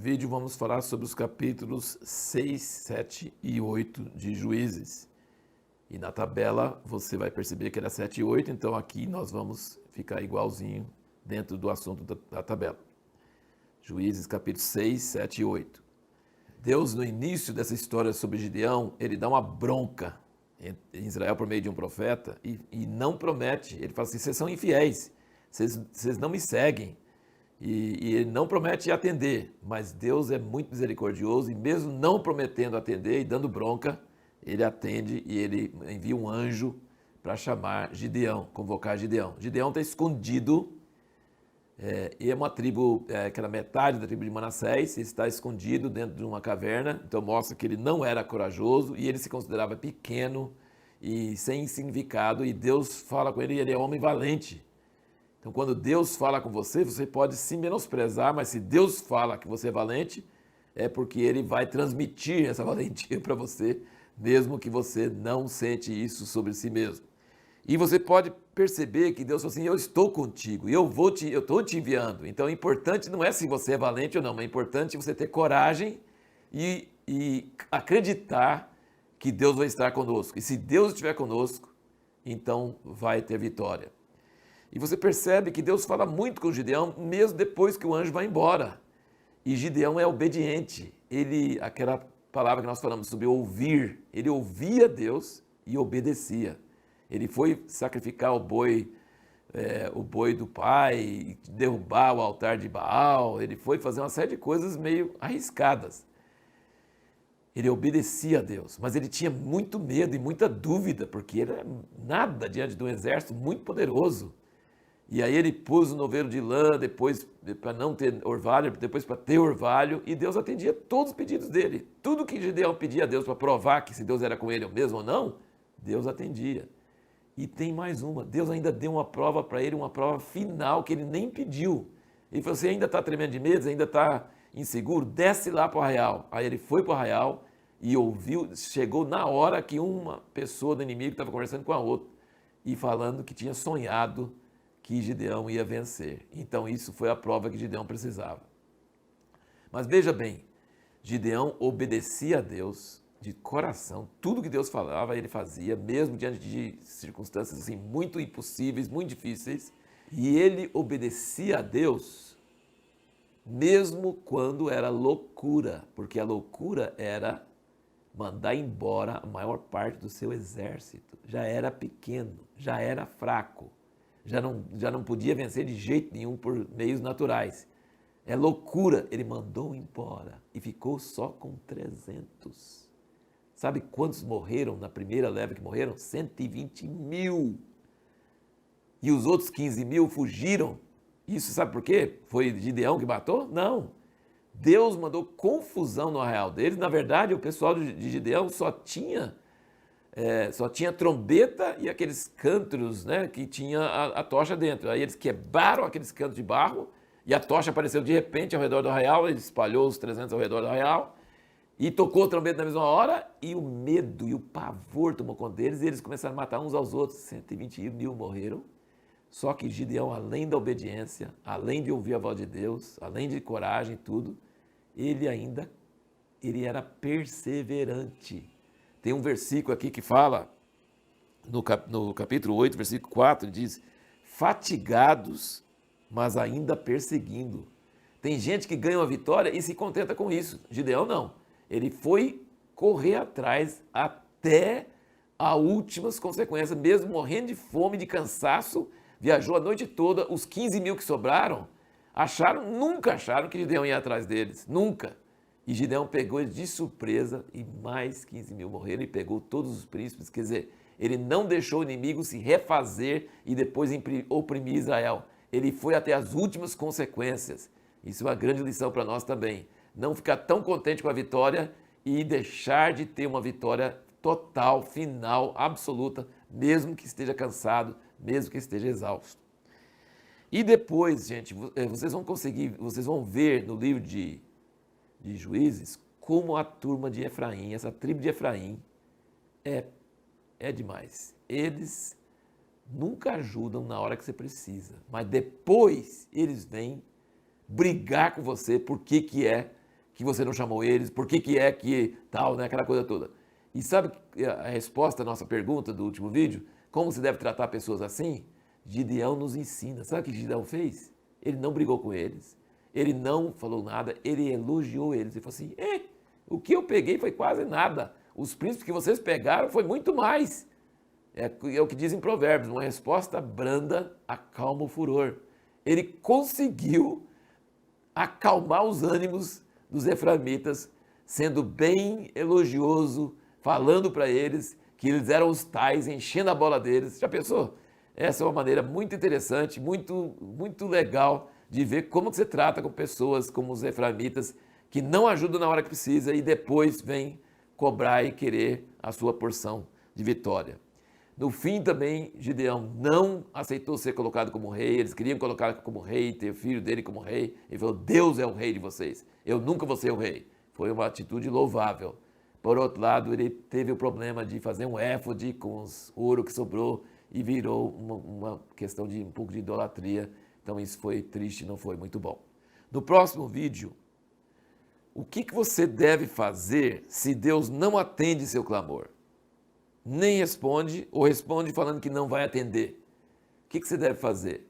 vídeo vamos falar sobre os capítulos 6, 7 e 8 de Juízes. E na tabela você vai perceber que era 7 e 8, então aqui nós vamos ficar igualzinho dentro do assunto da tabela. Juízes capítulo 6, 7 e 8. Deus, no início dessa história sobre Gideão, ele dá uma bronca em Israel por meio de um profeta e não promete. Ele fala assim, vocês são infiéis, vocês não me seguem. E ele não promete atender, mas Deus é muito misericordioso e mesmo não prometendo atender e dando bronca, ele atende e ele envia um anjo para chamar Gideão, convocar Gideão. Gideão está escondido, e é uma tribo, que era metade da tribo de Manassés, está escondido dentro de uma caverna, então mostra que ele não era corajoso e ele se considerava pequeno e sem significado, e Deus fala com ele e ele é homem valente. Então, quando Deus fala com você, você pode se menosprezar, mas se Deus fala que você é valente, é porque Ele vai transmitir essa valentia para você, mesmo que você não sente isso sobre si mesmo. E você pode perceber que Deus falou assim, eu estou contigo, eu estou te enviando. Então, o importante não é se você é valente ou não, mas é importante você ter coragem e acreditar que Deus vai estar conosco. E se Deus estiver conosco, então vai ter vitória. E você percebe que Deus fala muito com Gideão, mesmo depois que o anjo vai embora. E Gideão é obediente. Aquela palavra que nós falamos sobre ouvir, ele ouvia Deus e obedecia. Ele foi sacrificar o boi do pai, derrubar o altar de Baal, ele foi fazer uma série de coisas meio arriscadas. Ele obedecia a Deus, mas ele tinha muito medo e muita dúvida, porque ele era nada diante de um exército muito poderoso. E aí ele pôs o novelo de lã, depois para não ter orvalho, depois para ter orvalho, e Deus atendia todos os pedidos dele. Tudo que Gideão pedia a Deus para provar que se Deus era com ele mesmo ou não, Deus atendia. E tem mais uma, Deus ainda deu uma prova para ele, uma prova final que ele nem pediu. Ele falou, você ainda está tremendo de medo, ainda está inseguro? Desce lá para o arraial. Aí ele foi para o arraial e ouviu, chegou na hora que uma pessoa do inimigo estava conversando com a outra e falando que tinha sonhado que Gideão ia vencer. Então isso foi a prova que Gideão precisava. Mas veja bem, Gideão obedecia a Deus de coração, tudo que Deus falava ele fazia, mesmo diante de circunstâncias assim, muito impossíveis, muito difíceis, e ele obedecia a Deus mesmo quando era loucura, porque a loucura era mandar embora a maior parte do seu exército. Já era pequeno, já era fraco. Já não podia vencer de jeito nenhum por meios naturais. É loucura. Ele mandou embora e ficou só com 300. Sabe quantos morreram na primeira leva que morreram? 120 mil. E os outros 15 mil fugiram. Isso sabe por quê? Foi Gideão que matou? Não. Deus mandou confusão no arraial deles. Na verdade, o pessoal de Gideão só tinha trombeta e aqueles cântaros, né, que tinha a tocha dentro. Aí eles quebraram aqueles cantos de barro e a tocha apareceu de repente ao redor do arraial, ele espalhou os 300 ao redor do arraial e tocou a trombeta na mesma hora e o medo e o pavor tomou conta deles e eles começaram a matar uns aos outros. 120 mil morreram. Só que Gideão, além da obediência, além de ouvir a voz de Deus, além de coragem e tudo, ele era perseverante. Tem um versículo aqui que fala, no capítulo 8, versículo 4, diz, fatigados, mas ainda perseguindo. Tem gente que ganha uma vitória e se contenta com isso. Gideão não. Ele foi correr atrás até as últimas consequências, mesmo morrendo de fome, de cansaço, viajou a noite toda, os 15 mil que sobraram, nunca acharam que Gideão ia atrás deles, nunca. E Gideão pegou eles de surpresa e mais 15 mil morreram e pegou todos os príncipes. Quer dizer, ele não deixou o inimigo se refazer e depois oprimir Israel. Ele foi até as últimas consequências. Isso é uma grande lição para nós também. Não ficar tão contente com a vitória e deixar de ter uma vitória total, final, absoluta, mesmo que esteja cansado, mesmo que esteja exausto. E depois, gente, vocês vão ver no livro de Juízes, como a turma de Efraim, essa tribo de Efraim, é demais. Eles nunca ajudam na hora que você precisa, mas depois eles vêm brigar com você por que que você não chamou eles, por que é que tal, né? Aquela coisa toda. E sabe a resposta à nossa pergunta do último vídeo? Como se deve tratar pessoas assim? Gideão nos ensina. Sabe o que Gideão fez? Ele não brigou com eles, ele não falou nada, ele elogiou eles. Ele falou assim, o que eu peguei foi quase nada. Os príncipes que vocês pegaram foi muito mais. É o que diz em Provérbios, uma resposta branda acalma o furor. Ele conseguiu acalmar os ânimos dos efraimitas, sendo bem elogioso, falando para eles que eles eram os tais, enchendo a bola deles. Já pensou? Essa é uma maneira muito interessante, muito legal de ver como que você trata com pessoas como os efraimitas, que não ajudam na hora que precisa e depois vem cobrar e querer a sua porção de vitória. No fim também, Gideão não aceitou ser colocado como rei, eles queriam colocar como rei, ter o filho dele como rei. Ele falou, Deus é o rei de vocês, eu nunca vou ser o rei. Foi uma atitude louvável. Por outro lado, ele teve o problema de fazer um éfode com os ouro que sobrou e virou uma questão de um pouco de idolatria. Então isso foi triste, não foi muito bom. No próximo vídeo, o que você deve fazer se Deus não atende seu clamor? Nem responde ou responde falando que não vai atender. O que você deve fazer?